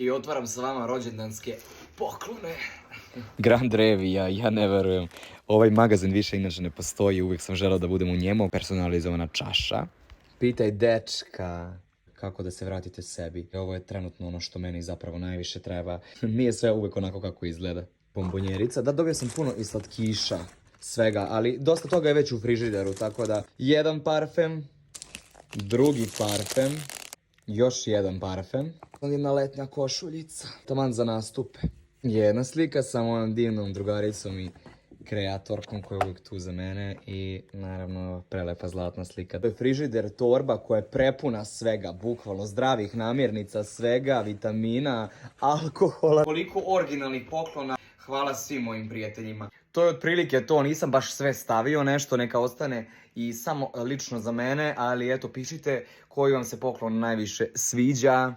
i otvaram sa vama rođendanske poklone. Grand Revija, ja ne verujem. Ovaj magazin više inače ne postoji, uvijek sam želeo da budem u njemu. Personalizovana čaša. Pitaj dečka kako da se vratite sebi. Ovo je trenutno ono što meni zapravo najviše treba. Nije sve uvijek onako kako izgleda. Bombonjerica, da dobio sam puno i slatkiša, svega, ali dosta toga je već u frižideru, tako da jedan parfem, drugi parfem, još jedan parfem. Jedna letnja košuljica, taman za nastupe. Jedna slika sa mojom divnom drugaricom i kreatorkom koja je uvijek tu za mene i naravno prelepa zlatna slika. To je frižider, torba koja je prepuna svega, bukvalno zdravih namirnica, svega, vitamina, alkohola. Koliko originalnih poklona, hvala svim mojim prijateljima. To je otprilike to, nisam baš sve stavio, nešto neka ostane i samo lično za mene, ali eto pišite koji vam se poklon najviše sviđa.